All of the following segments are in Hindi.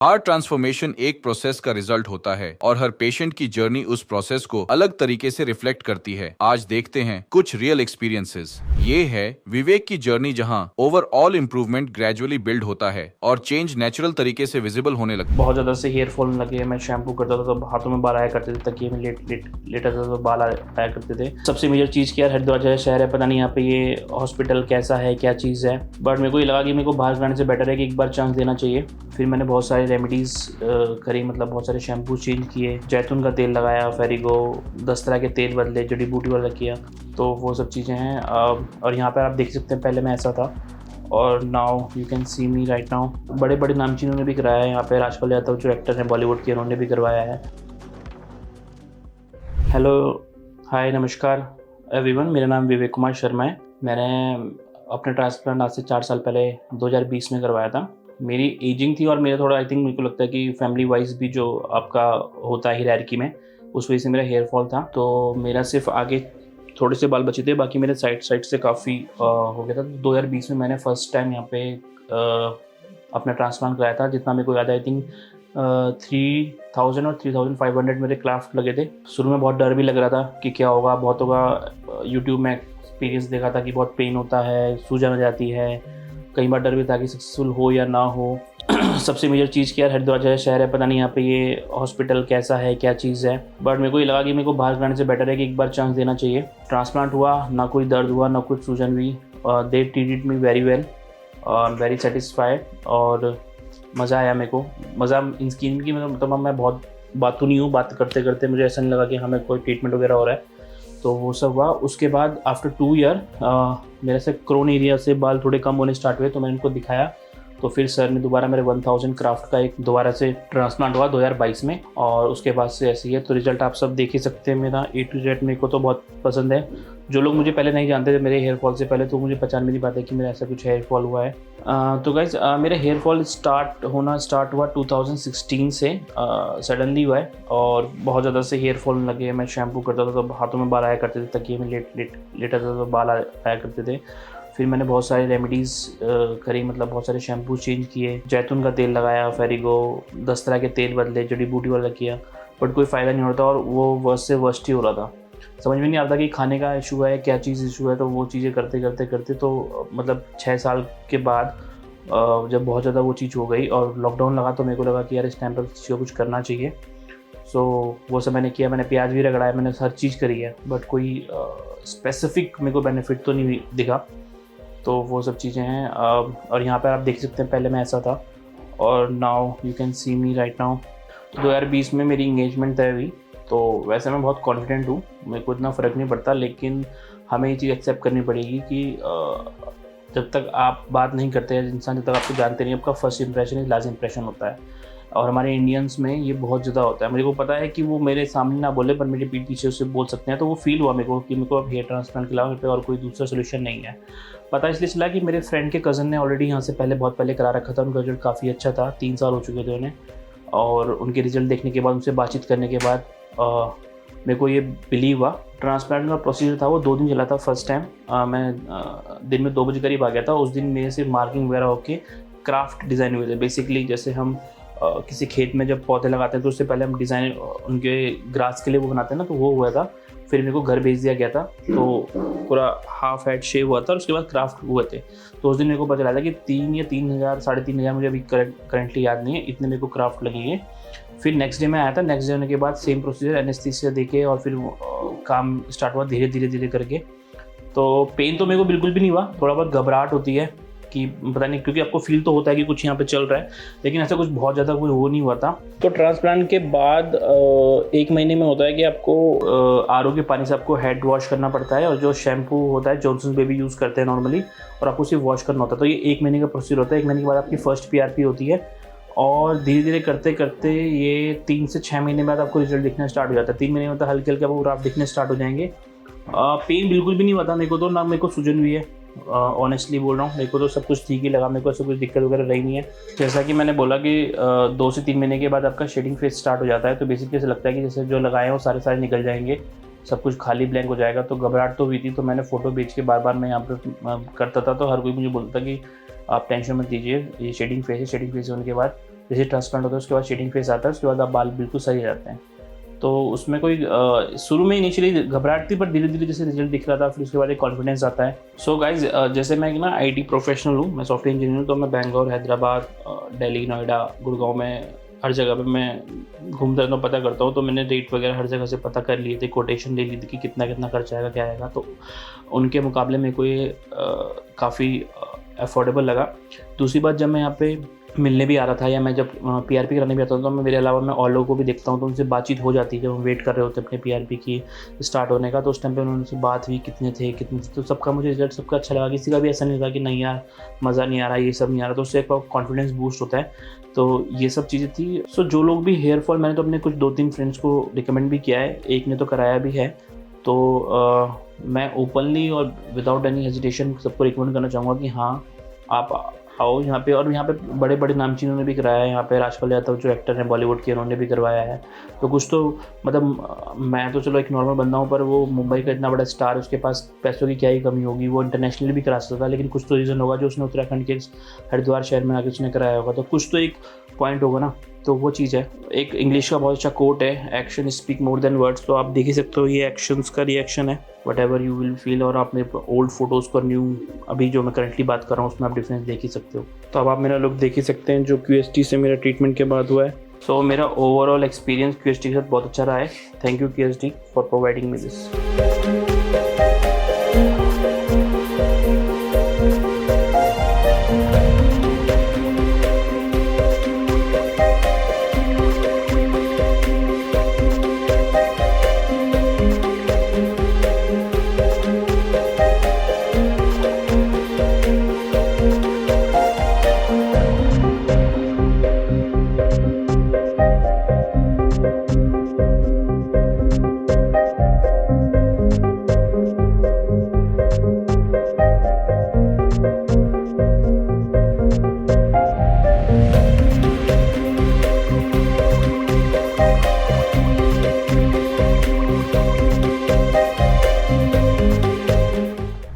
हर ट्रांसफॉर्मेशन एक प्रोसेस का रिजल्ट होता है और हर पेशेंट की जर्नी उस प्रोसेस को अलग तरीके से रिफ्लेक्ट करती है। आज देखते हैं कुछ रियल एक्सपीरियंसेस। ये है विवेक की जर्नी, जहां ओवरऑल इंप्रूवमेंट ग्रेजुअली बिल्ड होता है और चेंज नेचुरल तरीके से विजिबल होने लगता है। बहुत ज़्यादा से हेयर फॉल लगे, मैं शैम्पू करता था तो हाथों में बाल आया करते थे, तकिए में लेटा था तो बाल आया करते थे। सबसे मेजर चीज़ क्या है, हरिद्वार जैसा शहर है, पता नहीं यहाँ पे ये हॉस्पिटल कैसा है, क्या चीज़ है, बट मेरे को ये लगा कि मेरे को बाहर जाने से बेटर है कि एक बार चांस देना चाहिए। फिर मैंने बहुत सारे रेमेडीज़ करी, मतलब बहुत सारे शैम्पू चेंज किए, जैतून का तेल लगाया, फेरिगो, 10 तरह के तेल बदले, जड़ी बूटी वाला किया, तो वो सब चीज़ें हैं। और यहाँ पर आप देख सकते हैं पहले मैं ऐसा था और now you can see me right now. बड़े बड़े नामचीनों ने भी कराया है, यहाँ पे राजपाल यादव जो एक्टर हैं बॉलीवुड के, उन्होंने भी करवाया है। हेलो, हाय, नमस्कार एवरीवन, मेरा नाम विवेक कुमार शर्मा है। मैंने अपना ट्रांसप्लांट आज से 4 साल पहले 2020 में करवाया था। मेरी एजिंग थी और मेरा थोड़ा आई थिंक मेरे को लगता है कि फैमिली वाइज भी जो आपका होता है हायरार्की में, उस वजह से मेरा हेयर फॉल था। तो मेरा सिर्फ आगे थोड़े से बाल बचे थे, बाकी मेरे साइड से काफ़ी हो गया था। 2020 में मैंने फर्स्ट टाइम यहाँ पे अपना ट्रांसप्लांट कराया था। जितना मेरे को याद है आई थिंक 3000 और 3500 मेरे क्राफ्ट लगे थे। शुरू में बहुत डर भी लग रहा था कि क्या होगा, बहुत होगा। यूट्यूब में एक्सपीरियंस देखा था कि बहुत पेन होता है, सूजन हो जाती है। कई बार डर भी था कि सक्सेसफुल हो या ना हो। सबसे मेजर चीज़ क्या है, हरिद्वार जैसा शहर है, पता नहीं यहाँ पे ये हॉस्पिटल कैसा है, क्या चीज़ है, बट मेरे को ये लगा कि मेरे को बाहर जाने से बेटर है कि एक बार चांस देना चाहिए। ट्रांसप्लांट हुआ, ना कोई दर्द हुआ, ना कुछ सूजन हुई। They treated me very well, I am very satisfied और मज़ा आया मेरे को। मज़ा इन स्कीम की, मतलब मैं बहुत बातू नहीं हूँ, बात करते करते मुझे ऐसा नहीं लगा कि हमें कोई ट्रीटमेंट वगैरह हो रहा है, तो वो सब हुआ। उसके बाद आफ्टर 2 ईयर मेरे से क्रोन एरिया से बाल थोड़े कम होने स्टार्ट हुए, तो मैंने उनको दिखाया, तो फिर सर ने दोबारा मेरे 1000 क्राफ्ट का एक दोबारा से ट्रांसप्लांट हुआ 2022 में, और उसके बाद से ऐसे ही है। तो रिजल्ट आप सब देख ही सकते हैं मेरा A to Z। मेरे को तो बहुत पसंद है। जो लोग मुझे पहले नहीं जानते थे मेरे हेयर फॉल से पहले, तो मुझे पहचान में नहीं पाते कि मेरा ऐसा कुछ हेयर फॉल हुआ है। तो गाइज मेरा हेयर फॉल स्टार्ट हुआ 2016 से, सडनली हुआ है और बहुत ज़्यादा से हेयर फॉल लगे। मैं शैम्पू करता था तो हाथों में बाल आया करते थे, तकिए में लेटा था तो बाल आया करते थे। फिर मैंने बहुत सारे रेमेडीज़ करी, मतलब बहुत सारे शैम्पू चेंज किए, जैतून का तेल लगाया, फेरिगो, 10 तरह के तेल बदले, जड़ी बूटी वाला किया, बट कोई फ़ायदा नहीं होता और वो वर्स्ट से वर्स्ट ही हो रहा था। समझ में नहीं आता कि खाने का इशू है, क्या चीज़ इशू है। तो वो चीज़ें करते करते करते तो मतलब 6 साल के बाद जब बहुत ज़्यादा वो चीज़ हो गई और लॉकडाउन लगा, तो मेरे को लगा कि यार इस टाइम पर किसी को कुछ करना चाहिए। सो वो सब मैंने किया। मैंने प्याज भी रगड़ा है, मैंने हर चीज़ करी है, बट कोई स्पेसिफिक मेरे को बेनिफिट तो नहीं दिखा। तो वो सब चीज़ें हैं। और यहाँ पर आप देख सकते हैं पहले मैं ऐसा था और now you can see me right now. 2020 में मेरी इंगेजमेंट तय हुई, तो वैसे मैं बहुत कॉन्फिडेंट हूँ, मेरे को इतना फ़र्क नहीं पड़ता, लेकिन हमें ये चीज़ एक्सेप्ट करनी पड़ेगी कि जब तक आप बात नहीं करते हैं इंसान, जब तक आपको जानते नहीं, आपका first impression is last impression होता है। और हमारे इंडियंस में ये बहुत ज़्यादा होता है। मेरे को पता है कि वो मेरे सामने ना बोले, पर मेरे पीठ पीछे उससे बोल सकते हैं। तो वो फील हुआ मेरे को कि मेरे को अब हेयर ट्रांसप्लांट के अलावा मेरे पे और कोई दूसरा सोल्यूशन नहीं है। पता इसलिए चला कि मेरे फ्रेंड के कज़न ने ऑलरेडी यहाँ से बहुत पहले करा रखा था। उनका रिजल्ट काफ़ी अच्छा था, 3 साल हो चुके थे उन्हें, और उनके रिजल्ट देखने के बाद, उनसे बातचीत करने के बाद मेरे को ये बिलीव हुआ। ट्रांसप्लांट का प्रोसीजर था वो 2 दिन चला था। फर्स्ट टाइम मैं दिन में 2 बजे करीब आ गया था। उस दिन मेरे से मार्किंग वगैरह होके क्राफ्ट डिज़ाइन हुए थे। बेसिकली जैसे हम किसी खेत में जब पौधे लगाते हैं तो उससे पहले हम डिज़ाइन उनके ग्रास के लिए वो बनाते हैं ना, तो वो हुआ था। फिर मेरे को घर भेज दिया गया था, तो पूरा हाफ हेड शेव हुआ था और उसके बाद क्राफ्ट हुए थे। तो उस दिन मेरे को पता चला था कि 3 या 3000, 3500, मुझे अभी करंटली याद नहीं है, इतने मेरे को क्राफ्ट लगेंगे। फिर नेक्स्ट डे में आया था। नेक्स्ट डे होने के बाद सेम प्रोसीजर, एनेस्थीसिया देके और फिर काम स्टार्ट हुआ धीरे धीरे करके। तो पेन तो मेरे को बिल्कुल भी नहीं हुआ। थोड़ा बहुत घबराहट होती है कि पता नहीं, क्योंकि आपको फील तो होता है कि कुछ यहाँ पे चल रहा है, लेकिन ऐसा कुछ बहुत ज़्यादा कोई हो नहीं हुआ था। तो ट्रांसप्लांट के बाद 1 महीने में होता है कि आपको RO के पानी से आपको हेड वॉश करना पड़ता है, और जो शैम्पू होता है जॉनसन बेबी यूज़ करते हैं नॉर्मली, और आपको सिर्फ वॉश करना होता है। तो ये 1 महीने का प्रोसीजर होता है। 1 महीने के बाद आपकी फर्स्ट PRP होती है, और धीरे धीरे करते करते ये 3 से 6 महीने बाद आपको रिजल्ट दिखना स्टार्ट हो जाता है। 3 महीने में तो हल्के हल्के आपको ग्राफ दिखने स्टार्ट हो जाएंगे। पेन बिल्कुल भी नहीं हुआ था मेरे को तो, ना मेरे को सूजन हुई है। ऑनेस्टली बोल रहा हूँ, मेरे को तो सब कुछ ठीक ही लगा। मेरे को ऐसा कुछ दिक्कत वगैरह रही नहीं है। जैसा कि मैंने बोला कि 2 से 3 महीने के बाद आपका शेडिंग फेज स्टार्ट हो जाता है। तो बेसिकली ऐसा लगता है कि जैसे जो लगाए हैं वो सारे निकल जाएंगे, सब कुछ खाली ब्लैंक हो जाएगा। तो घबराहट तो हुई थी। तो मैंने फ़ोटो भेज के बार मैं यहाँ पर करता था, तो हर कोई मुझे बोलता कि आप टेंशन मत लीजिए, ये शेडिंग फेज है। शेडिंग फेज होने के बाद जैसे ट्रांसप्लांट होता है उसके बाद शेडिंग फेज आता है, उसके बाद आप बाल बिल्कुल सही रहते हैं। तो उसमें कोई शुरू में इनिशियली घबराहट थी, पर धीरे धीरे जैसे रिजल्ट दिख रहा था फिर उसके बाद एक कॉन्फिडेंस आता है। सो गाइज, जैसे मैं ना IT प्रोफेशनल हूँ, मैं सॉफ्टवेयर इंजीनियर हूँ, तो मैं बैंगलोर, हैदराबाद, दिल्ली, नोएडा, गुड़गांव में हर जगह पे मैं घूमता रहता हूँ, पता करता हूँ। तो मैंने रेट वगैरह हर जगह से पता कर लिए थे, कोटेशन ले ली थी कि कितना कितना खर्चा आएगा, क्या आएगा। तो उनके मुकाबले मेरे को ये काफ़ी अफोर्डेबल लगा। दूसरी बात, जब मैं यहाँ पे मिलने भी आ रहा था या मैं जब PRP कराने भी आता था, तो मैं मेरे अलावा मैं और लोगों को भी देखता हूँ, तो उनसे बातचीत हो जाती है जब हम वेट कर रहे होते हैं अपने PRP की स्टार्ट होने का। तो उस टाइम पे उनसे बात हुई कितने थे, तो सबका मुझे रिजल्ट सबका अच्छा लगा। किसी का भी ऐसा नहीं लगा कि नहीं यार मज़ा नहीं आ रहा, ये सब नहीं आ रहा। तो उससे एक कॉन्फिडेंस बूस्ट होता है। तो ये सब चीज़ें थी। सो जो लोग भी हेयर फॉल, मैंने तो अपने कुछ 2-3 फ्रेंड्स को रिकमेंड भी किया है, एक ने तो कराया भी है। तो मैं ओपनली और विदाउट एनी हेजिटेशन सबको रिकमेंड करना चाहूँगा कि हाँ आप आओ यहाँ पे। और यहाँ पे बड़े बड़े नामचीनों ने भी कराया है। यहाँ पे राजपाल यादव जो एक्टर हैं बॉलीवुड के, उन्होंने भी करवाया है। तो कुछ तो मतलब मैं तो चलो एक नॉर्मल बंदा हूँ, पर वो मुंबई का इतना बड़ा स्टार, उसके पास पैसों की क्या ही कमी होगी, वो इंटरनेशनली भी करा सकता था। लेकिन कुछ तो रीज़न होगा जो उसने उत्तराखंड के हरिद्वार शहर में आके उसने कराया होगा। तो कुछ तो एक पॉइंट होगा ना। तो वो चीज़ है। एक इंग्लिश का बहुत अच्छा कोट है, action speak more than words. तो आप देख ही सकते हो ये एक्शंस का रिएक्शन है, what ever you will feel. और आपने ओल्ड फोटोज़ को न्यू अभी जो मैं करंटली बात कर रहा हूँ उसमें आप डिफरेंस देख ही सकते हो। तो अब आप मेरा लुक देख ही सकते हैं जो QST से मेरा ट्रीटमेंट के बाद हुआ है। सो मेरा ओवरऑल एक्सपीरियंस QST के साथ बहुत अच्छा रहा है। Thank you QST for providing me this.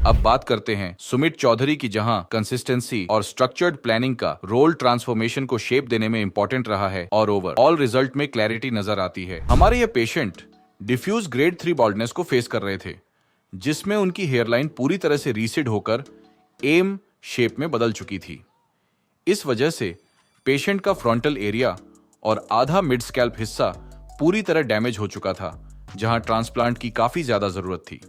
अब बात करते हैं सुमित चौधरी की, जहां कंसिस्टेंसी और स्ट्रक्चर्ड प्लानिंग का रोल ट्रांसफॉर्मेशन को शेप देने में इंपॉर्टेंट रहा है और ओवरऑल रिजल्ट में क्लैरिटी नजर आती है। हमारे ये पेशेंट डिफ्यूज ग्रेड 3 बॉल्डनेस को फेस कर रहे थे, जिसमें उनकी हेयरलाइन पूरी तरह से रीसेड होकर एम शेप में बदल चुकी थी। इस वजह से पेशेंट का फ्रंटल एरिया और आधा मिड स्कैल्प हिस्सा पूरी तरह डैमेज हो चुका था, जहां ट्रांसप्लांट की काफी ज्यादा जरूरत थी।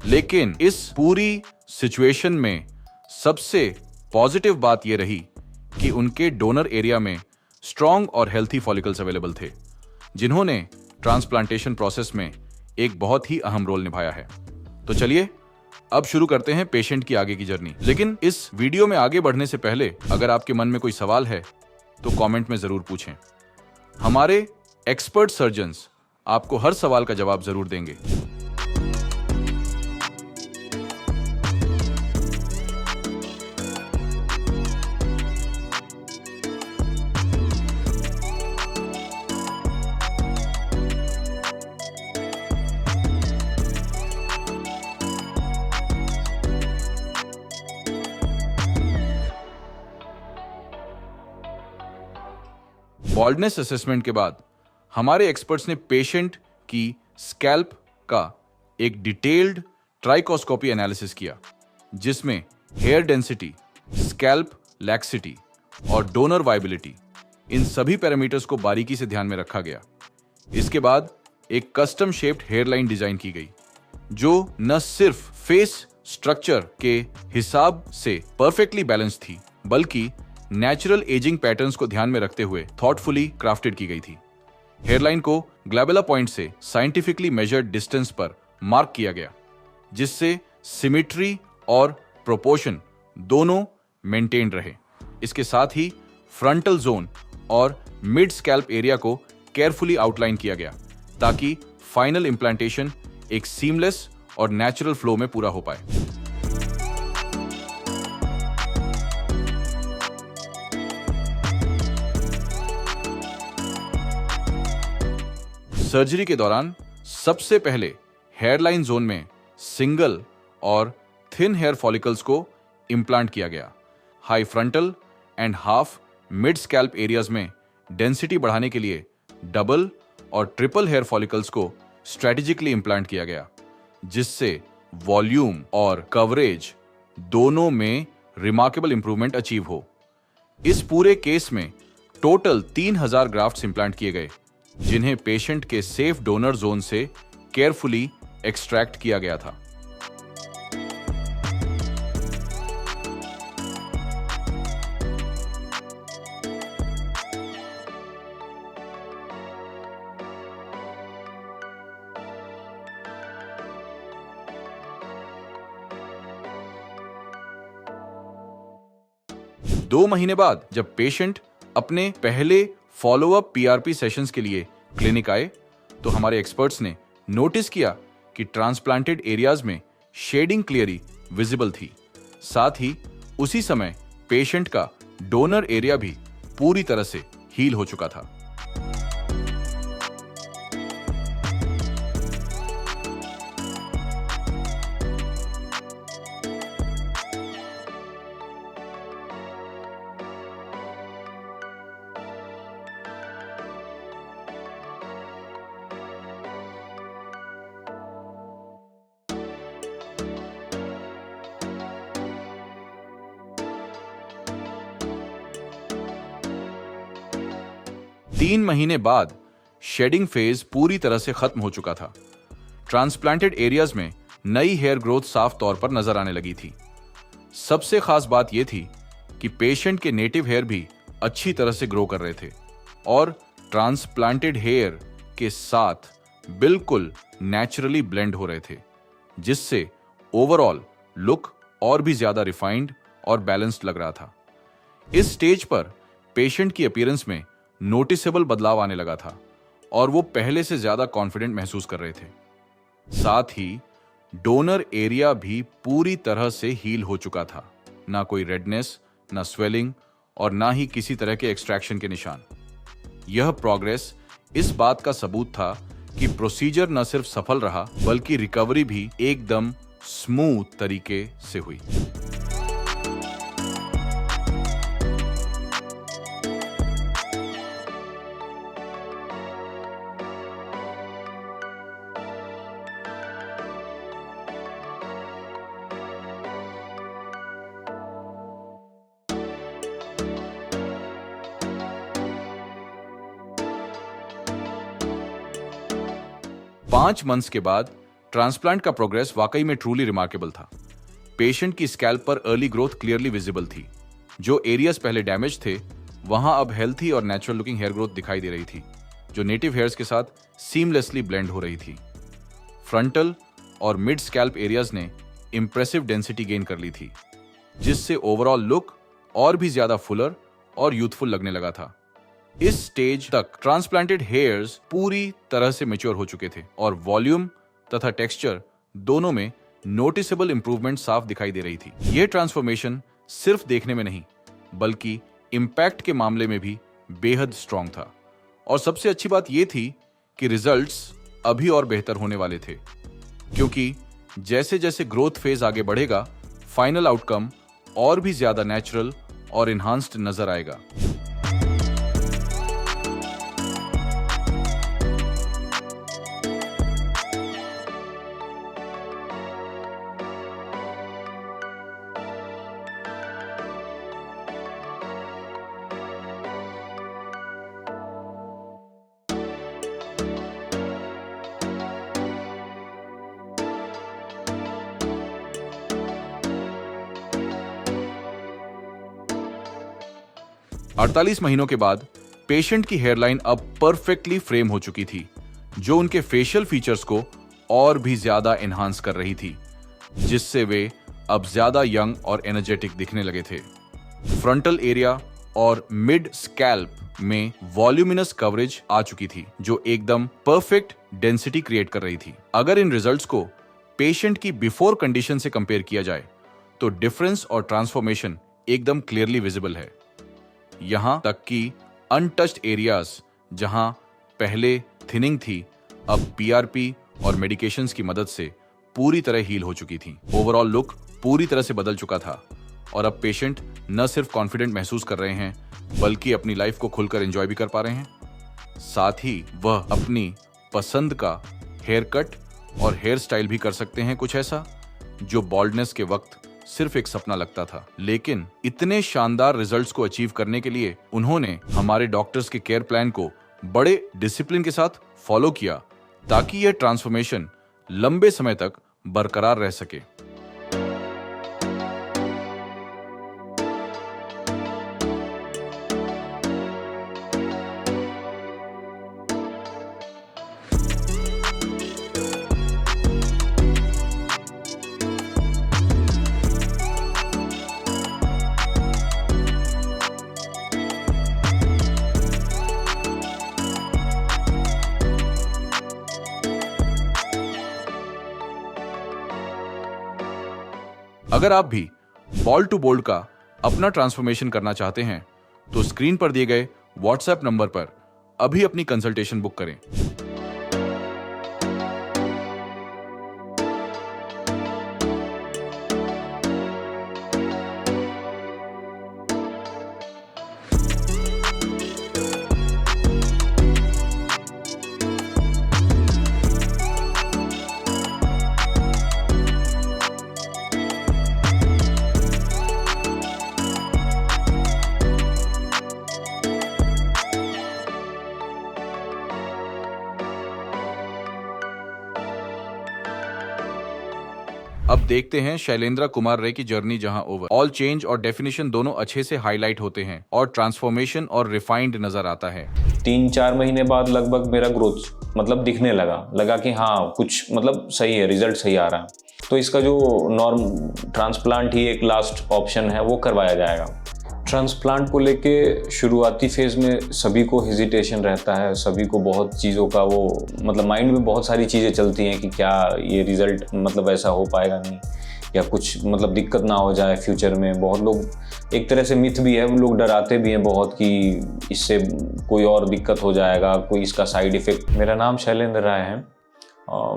लेकिन इस पूरी सिचुएशन में सबसे पॉजिटिव बात यह रही कि उनके डोनर एरिया में स्ट्रॉन्ग और हेल्थी फॉलिकल्स अवेलेबल थे, जिन्होंने ट्रांसप्लांटेशन प्रोसेस में एक बहुत ही अहम रोल निभाया है। तो चलिए अब शुरू करते हैं पेशेंट की आगे की जर्नी। लेकिन इस वीडियो में आगे बढ़ने से पहले अगर आपके मन में कोई सवाल है तो कमेंट में जरूर पूछें। हमारे एक्सपर्ट सर्जन्स आपको हर सवाल का जवाब जरूर देंगे। बॉल्डनेस असेसमेंट के बाद हमारे एक्सपर्ट्स ने पेशेंट की स्कैल्प का एक डिटेल्ड ट्राइकोस्कोपी एनालिसिस किया, जिसमें हेयर डेंसिटी, स्कैल्प लैक्सिटी और डोनर वाइबिलिटी, इन सभी पैरामीटर्स को बारीकी से ध्यान में रखा गया। इसके बाद एक कस्टम शेप्ड हेयरलाइन डिजाइन की गई, जो न सिर्फ फेस स्ट्रक्चर के हिसाब से परफेक्टली बैलेंस थी, बल्कि नेचुरल एजिंग पैटर्न्स को ध्यान में रखते हुए थॉटफुली क्राफ्टेड की गई थी। हेयरलाइन को ग्लैबुला पॉइंट से साइंटिफिकली मेजर्ड डिस्टेंस पर मार्क किया गया, जिससे सिमेट्री और प्रोपोर्शन दोनों मेंटेन रहे। इसके साथ ही फ्रंटल जोन और मिड स्कैल्प एरिया को केयरफुली आउटलाइन किया गया, ताकि फाइनल इंप्लांटेशन एक सीमलेस और नेचुरल फ्लो में पूरा हो पाए। सर्जरी के दौरान सबसे पहले हेयरलाइन जोन में सिंगल और थिन हेयर फॉलिकल्स को इम्प्लांट किया गया। High frontal and half mid scalp areas में डेंसिटी बढ़ाने के लिए डबल और ट्रिपल हेयर फॉलिकल्स को स्ट्रेटेजिकली इम्प्लांट किया गया, जिससे वॉल्यूम और कवरेज दोनों में रिमार्केबल इंप्रूवमेंट अचीव हो। इस पूरे केस में टोटल 3000 ग्राफ्ट्स इम्प्लांट किए गए, जिन्हें पेशेंट के सेफ डोनर जोन से केयरफुली एक्सट्रैक्ट किया गया था। दो महीने बाद जब पेशेंट अपने पहले फॉलोअप पीआरपी सेशंस के लिए क्लिनिक आए, तो हमारे एक्सपर्ट्स ने नोटिस किया कि ट्रांसप्लांटेड एरियाज में शेडिंग क्लियरली विजिबल थी। साथ ही उसी समय पेशेंट का डोनर एरिया भी पूरी तरह से हील हो चुका था। तीन महीने बाद शेडिंग फेज पूरी तरह से खत्म हो चुका था। ट्रांसप्लांटेड एरियाज में नई हेयर ग्रोथ साफ तौर पर नजर आने लगी थी। सबसे खास बात यह थी कि पेशेंट के नेटिव हेयर भी अच्छी तरह से ग्रो कर रहे थे और ट्रांसप्लांटेड हेयर के साथ बिल्कुल नेचुरली ब्लेंड हो रहे थे, जिससे ओवरऑल लुक और भी ज्यादा रिफाइंड और बैलेंस्ड लग रहा था। इस स्टेज पर पेशेंट की अपीयरेंस में नोटिसेबल बदलाव आने लगा था और वो पहले से ज्यादा कॉन्फिडेंट महसूस कर रहे थे। साथ ही डोनर एरिया भी पूरी तरह से हील हो चुका था। ना कोई रेडनेस, ना स्वेलिंग और ना ही किसी तरह के एक्सट्रैक्शन के निशान। यह प्रोग्रेस इस बात का सबूत था कि प्रोसीजर न सिर्फ सफल रहा, बल्कि रिकवरी भी एकदम स्मूथ तरीके से हुई। पांच मंथ्स के बाद ट्रांसप्लांट का प्रोग्रेस वाकई में ट्रूली रिमार्केबल था। पेशेंट की स्कैल्प पर अर्ली ग्रोथ क्लियरली विजिबल थी। जो एरियाज पहले डैमेज थे, वहां अब हेल्थी और नेचुरल लुकिंग हेयर ग्रोथ दिखाई दे रही थी, जो नेटिव हेयर्स के साथ सीमलेसली ब्लेंड हो रही थी। फ्रंटल और मिड स्कैल्प एरियाज ने इंप्रेसिव डेंसिटी गेन कर ली थी, जिससे ओवरऑल लुक और भी ज्यादा फुलर और यूथफुल लगने लगा था। इस स्टेज तक ट्रांसप्लांटेड हेयर्स पूरी तरह से मैच्योर हो चुके थे और वॉल्यूम तथा टेक्सचर दोनों में नोटिसेबल इंप्रूवमेंट साफ दिखाई दे रही थी। यह ट्रांसफॉर्मेशन सिर्फ देखने में नहीं, बल्कि इंपैक्ट के मामले में भी बेहद स्ट्रांग था। और सबसे अच्छी बात यह थी कि रिजल्ट्स अभी और बेहतर होने वाले थे, क्योंकि जैसे जैसे ग्रोथ फेज आगे बढ़ेगा, फाइनल आउटकम और भी ज्यादा नेचुरल और इन्हांस्ड नजर आएगा। अड़तालीस महीनों के बाद पेशेंट की हेयरलाइन अब परफेक्टली फ्रेम हो चुकी थी, जो उनके फेशियल फीचर्स को और भी ज्यादा एनहांस कर रही थी, जिससे वे अब ज्यादा यंग और एनर्जेटिक दिखने लगे थे। फ्रंटल एरिया और मिड स्कैल्प में वॉल्यूमिनस कवरेज आ चुकी थी, जो एकदम परफेक्ट डेंसिटी क्रिएट कर रही थी। अगर इन रिजल्ट्स को पेशेंट की बिफोर कंडीशन से कंपेयर किया जाए, तो डिफरेंस और ट्रांसफॉर्मेशन एकदम क्लियरली विजिबल है। यहां तक कि अनटच्ड एरियाज जहां पहले थिनिंग थी, अब पीआरपी और मेडिकेशंस की मदद से पूरी तरह हील हो चुकी थी। ओवरऑल लुक पूरी तरह से बदल चुका था और अब पेशेंट न सिर्फ कॉन्फिडेंट महसूस कर रहे हैं, बल्कि अपनी लाइफ को खुलकर एंजॉय भी कर पा रहे हैं। साथ ही वह अपनी पसंद का हेयर कट और हेयर स्टाइल भी कर सकते हैं, कुछ ऐसा जो बॉल्डनेस के वक्त सिर्फ एक सपना लगता था। लेकिन इतने शानदार रिजल्ट्स को अचीव करने के लिए उन्होंने हमारे डॉक्टर्स के केयर प्लान को बड़े डिसिप्लिन के साथ फॉलो किया, ताकि यह ट्रांसफॉर्मेशन लंबे समय तक बरकरार रह सके। अगर आप भी बॉल्ड टू बोल्ड का अपना ट्रांसफॉर्मेशन करना चाहते हैं तो स्क्रीन पर दिए गए व्हाट्सएप नंबर पर अभी अपनी कंसल्टेशन बुक करें। अब देखते हैं शैलेंद्र कुमार रे की जर्नी, जहां ओवर ऑल चेंज और डेफिनेशन दोनों अच्छे से हाईलाइट होते हैं और ट्रांसफॉर्मेशन और रिफाइंड नजर आता है। 3-4 महीने बाद लगभग मेरा ग्रोथ मतलब दिखने लगा कि हाँ कुछ मतलब सही है, रिजल्ट सही आ रहा है। तो इसका जो नॉर्म ट्रांसप्लांट ही एक लास्ट ऑप्शन है वो करवाया जाएगा। ट्रांसप्लांट को लेके शुरुआती फेज़ में सभी को हेजिटेशन रहता है, सभी को बहुत चीज़ों का वो मतलब माइंड में बहुत सारी चीज़ें चलती हैं कि क्या ये रिज़ल्ट मतलब ऐसा हो पाएगा नहीं, या कुछ मतलब दिक्कत ना हो जाए फ्यूचर में। बहुत लोग एक तरह से मिथ भी है, लोग डराते भी हैं बहुत कि इससे कोई और दिक्कत हो जाएगा, कोई इसका साइड इफ़ेक्ट। मेरा नाम शैलेंद्र राय है,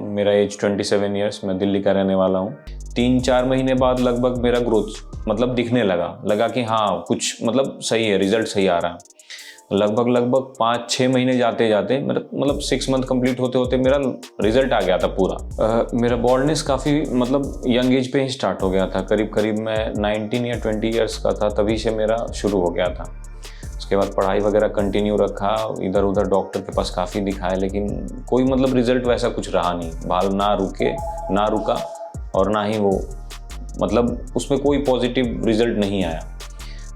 मेरा एज 27 ईयर्स, मैं दिल्ली का रहने वाला हूँ। 3-4 महीने बाद लगभग मेरा ग्रोथ मतलब दिखने लगा कि हाँ कुछ मतलब सही है, रिजल्ट सही आ रहा है। लगभग 5-6 महीने जाते जाते मतलब 6 मंथ कंप्लीट होते होते मेरा रिजल्ट आ गया था पूरा। मेरा बॉल्डनेस काफ़ी मतलब यंग एज पे ही स्टार्ट हो गया था। करीब मैं 19 या 20 ईयर्स का था, तभी से मेरा शुरू हो गया था। उसके बाद पढ़ाई वगैरह कंटिन्यू रखा, इधर उधर डॉक्टर के पास काफ़ी दिखाया, लेकिन कोई मतलब रिजल्ट वैसा कुछ रहा नहीं। बाल ना रुका और ना ही वो मतलब उसमें कोई पॉजिटिव रिजल्ट नहीं आया।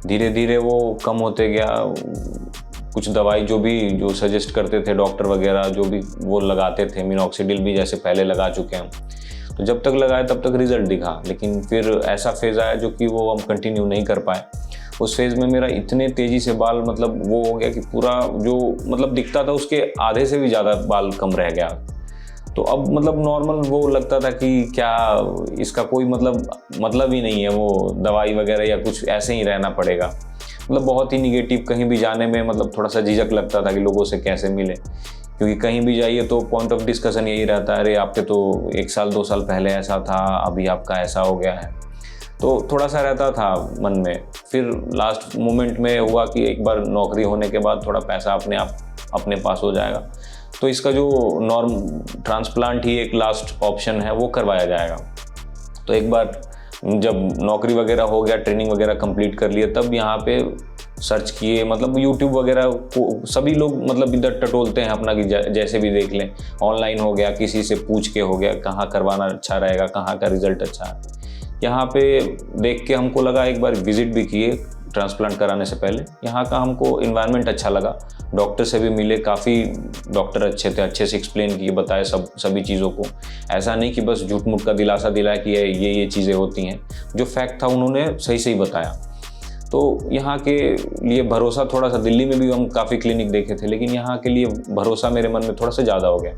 धीरे धीरे वो कम होते गया। कुछ दवाई जो सजेस्ट करते थे डॉक्टर वगैरह, जो भी वो लगाते थे, मिनॉक्सिडिल भी जैसे पहले लगा चुके हैं, तो जब तक लगाए तब तक रिजल्ट दिखा। लेकिन फिर ऐसा फेज़ आया जो कि वो हम कंटिन्यू नहीं कर पाए। उस फेज़ में मेरा इतने तेज़ी से बाल मतलब वो हो गया कि पूरा जो मतलब दिखता था उसके आधे से भी ज़्यादा बाल कम रह गया। तो अब मतलब नॉर्मल वो लगता था कि क्या इसका कोई मतलब ही नहीं है, वो दवाई वगैरह या कुछ ऐसे ही रहना पड़ेगा। मतलब बहुत ही निगेटिव, कहीं भी जाने में मतलब थोड़ा सा झिझक लगता था कि लोगों से कैसे मिले, क्योंकि कहीं भी जाइए तो पॉइंट ऑफ डिस्कशन यही रहता है, अरे आपके तो 1 साल 2 साल पहले ऐसा था, अभी आपका ऐसा हो गया है। तो थोड़ा सा रहता था मन में। फिर लास्ट मोमेंट में हुआ कि एक बार नौकरी होने के बाद थोड़ा पैसा अपने पास हो जाएगा, तो इसका जो नॉर्म ट्रांसप्लांट ही एक लास्ट ऑप्शन है वो करवाया जाएगा। तो एक बार जब नौकरी वगैरह हो गया, ट्रेनिंग वगैरह कंप्लीट कर लिए, तब यहाँ पे सर्च किए, मतलब यूट्यूब वगैरह को सभी लोग मतलब इधर टटोलते हैं अपना कि जैसे भी देख लें। ऑनलाइन हो गया, किसी से पूछ के हो गया कहाँ करवाना अच्छा रहेगा, कहाँ का रिजल्ट अच्छा है। यहाँ पे देख के हमको लगा, एक बार विजिट भी किए ट्रांसप्लांट कराने से पहले। यहाँ का हमको इन्वायरमेंट अच्छा लगा, डॉक्टर से भी मिले, काफ़ी डॉक्टर अच्छे थे, अच्छे से एक्सप्लेन किए, बताए सभी चीज़ों को। ऐसा नहीं कि बस झूठ मूठ का दिलासा दिलाया कि ये चीज़ें होती हैं। जो फैक्ट था उन्होंने सही बताया। तो यहाँ के लिए भरोसा थोड़ा सा, दिल्ली में भी हम काफ़ी क्लिनिक देखे थे, लेकिन यहाँ के लिए भरोसा मेरे मन में थोड़ा सा ज़्यादा हो गया।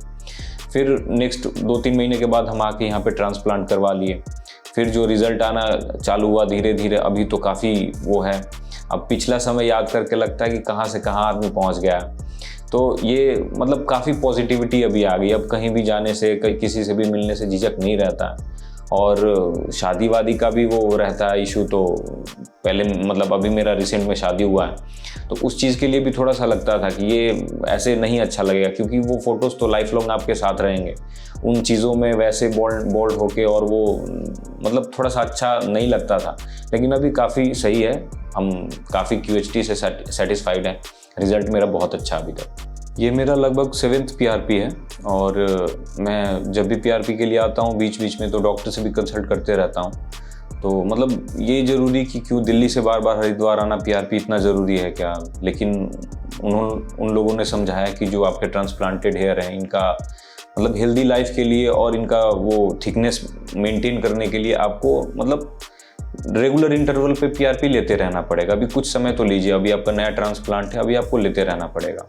फिर नेक्स्ट 2-3 महीने के बाद हम आके यहाँ पे ट्रांसप्लांट करवा लिए। फिर जो रिज़ल्ट आना चालू हुआ धीरे धीरे, अभी तो काफ़ी वो है। अब पिछला समय याद करके लगता है कि कहाँ से कहाँ आदमी पहुँच गया। तो ये मतलब काफ़ी पॉजिटिविटी अभी आ गई। अब कहीं भी जाने से, किसी से भी मिलने से झिझक नहीं रहता है। और शादी वादी का भी वो रहता है इशू। तो पहले मतलब अभी मेरा रिसेंट में शादी हुआ है, तो उस चीज़ के लिए भी थोड़ा सा लगता था कि ये ऐसे नहीं अच्छा लगेगा, क्योंकि वो फ़ोटोज़ तो लाइफ लॉन्ग आपके साथ रहेंगे। उन चीज़ों में वैसे बोल्ड होके और वो मतलब थोड़ा सा अच्छा नहीं लगता था। लेकिन अभी काफ़ी सही है, हम काफ़ी QHT से सेटिस्फाइड हैं। रिज़ल्ट मेरा बहुत अच्छा अभी तक। ये मेरा लगभग 7th PRP है, और मैं जब भी PRP के लिए आता हूँ बीच बीच में तो डॉक्टर से भी कंसल्ट करते रहता हूँ। तो मतलब ये ज़रूरी कि क्यों दिल्ली से बार बार हरिद्वार आना PRP इतना ज़रूरी है क्या? लेकिन उन लोगों ने समझाया कि जो आपके ट्रांसप्लांटेड हेयर हैं, इनका मतलब हेल्दी लाइफ के लिए और इनका वो थिकनेस मेंटेन करने के लिए आपको मतलब रेगुलर इंटरवल पे PRP लेते रहना पड़ेगा। अभी कुछ समय तो लीजिए, अभी आपका नया ट्रांसप्लांट है, अभी आपको लेते रहना पड़ेगा।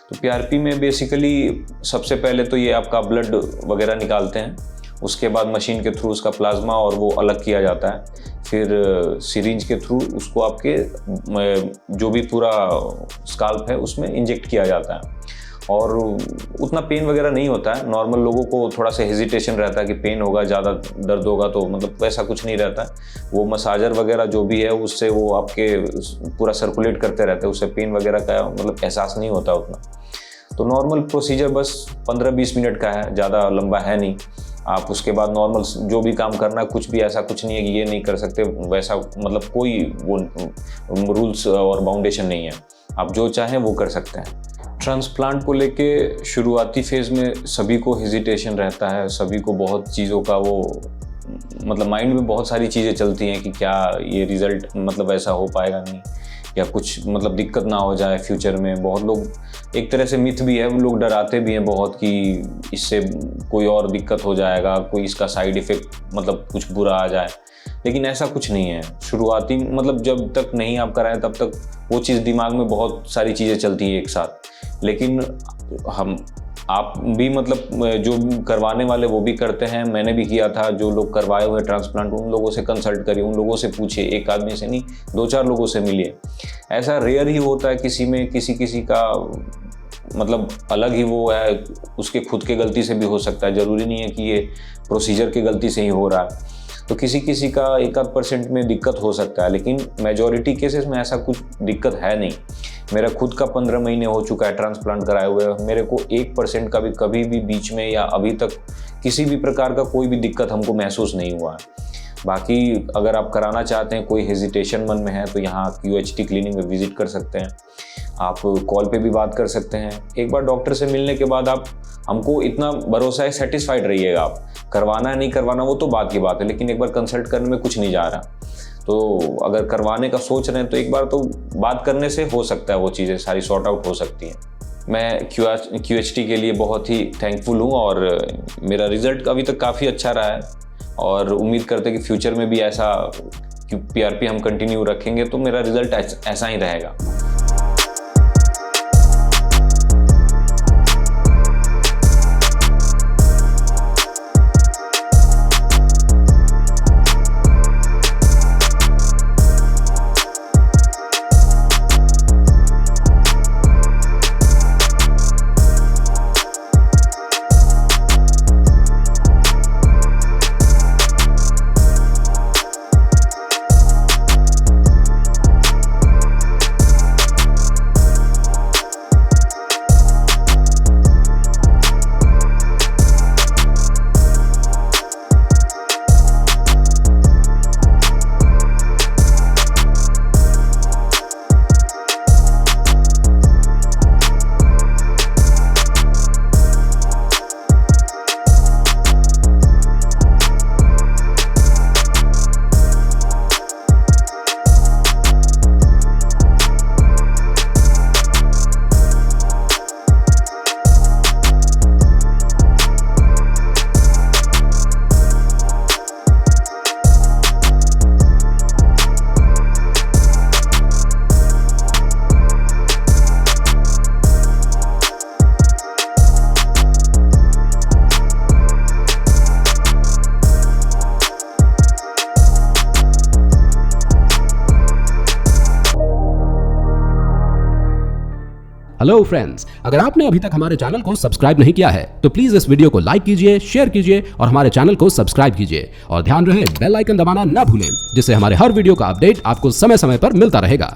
तो PRP में बेसिकली सबसे पहले तो ये आपका ब्लड वगैरह निकालते हैं, उसके बाद मशीन के थ्रू उसका प्लाज्मा और वो अलग किया जाता है, फिर सिरिंज के थ्रू उसको आपके जो भी पूरा स्काल्प है उसमें इंजेक्ट किया जाता है। और उतना पेन वगैरह नहीं होता है। नॉर्मल लोगों को थोड़ा सा हेजिटेशन रहता है कि पेन होगा, ज़्यादा दर्द होगा, तो मतलब वैसा कुछ नहीं रहता है। वो मसाजर वगैरह जो भी है उससे वो आपके पूरा सर्कुलेट करते रहते हैं, उससे पेन वगैरह का मतलब एहसास नहीं होता उतना। तो नॉर्मल प्रोसीजर बस 15-20 मिनट का है, ज़्यादा लंबा है नहीं। आप उसके बाद नॉर्मल जो भी काम करना, कुछ भी ऐसा कुछ नहीं है कि ये नहीं कर सकते, वैसा मतलब कोई वो रूल्स और बाउंडेशन नहीं है। आप जो चाहें वो कर सकते हैं। ट्रांसप्लांट को लेके शुरुआती फेज़ में सभी को हेजिटेशन रहता है, सभी को बहुत चीज़ों का वो मतलब माइंड में बहुत सारी चीज़ें चलती हैं कि क्या ये रिज़ल्ट मतलब ऐसा हो पाएगा नहीं, या कुछ मतलब दिक्कत ना हो जाए फ्यूचर में। बहुत लोग एक तरह से मिथ भी है, उन लोग डराते भी हैं बहुत कि इससे कोई और दिक्कत हो जाएगा, कोई इसका साइड इफ़ेक्ट मतलब कुछ बुरा आ जाए। लेकिन ऐसा कुछ नहीं है। शुरुआती मतलब जब तक नहीं आप कराएं तब तक वो चीज़ दिमाग में बहुत सारी चीज़ें चलती हैं एक साथ। लेकिन आप भी मतलब जो करवाने वाले वो भी करते हैं, मैंने भी किया था। जो लोग करवाए हुए ट्रांसप्लांट उन लोगों से कंसल्ट करिए, उन लोगों से पूछिए, एक आदमी से नहीं 2-4 लोगों से मिलिए। ऐसा रेयर ही होता है किसी में, किसी का मतलब अलग ही वो है, उसके खुद के गलती से भी हो सकता है। ज़रूरी नहीं है कि ये प्रोसीजर की गलती से ही हो रहा है। तो किसी का 1-8% में दिक्कत हो सकता है, लेकिन मेजॉरिटी केसेस में ऐसा कुछ दिक्कत है नहीं। मेरा खुद का 15 महीने हो चुका है ट्रांसप्लांट कराए हुए, मेरे को 1% का भी कभी भी बीच में या अभी तक किसी भी प्रकार का कोई भी दिक्कत हमको महसूस नहीं हुआ है। बाकी अगर आप कराना चाहते हैं, कोई हेजिटेशन मन में है, तो यहाँ QHT क्लिनिक में विजिट कर सकते हैं। आप कॉल पे भी बात कर सकते हैं। एक बार डॉक्टर से मिलने के बाद आप हमको इतना भरोसा है, सेटिस्फाइड रहिएगा। आप करवाना है नहीं करवाना वो तो बात की बात है, लेकिन एक बार कंसल्ट करने में कुछ नहीं जा रहा। तो अगर करवाने का सोच रहे हैं तो एक बार तो बात करने से हो सकता है वो चीज़ें सारी सॉर्ट आउट हो सकती हैं। मैं QHT के लिए बहुत ही थैंकफुल हूँ, और मेरा रिज़ल्ट अभी तक काफ़ी अच्छा रहा है, और उम्मीद करते हैं कि फ्यूचर में भी ऐसा PRP हम कंटिन्यू रखेंगे तो मेरा रिज़ल्ट ऐसा ही रहेगा। हेलो फ्रेंड्स, अगर आपने अभी तक हमारे चैनल को सब्सक्राइब नहीं किया है तो प्लीज इस वीडियो को लाइक कीजिए, शेयर कीजिए और हमारे चैनल को सब्सक्राइब कीजिए और ध्यान रहे बेल आइकन दबाना ना भूलें, जिससे हमारे हर वीडियो का अपडेट आपको समय समय पर मिलता रहेगा।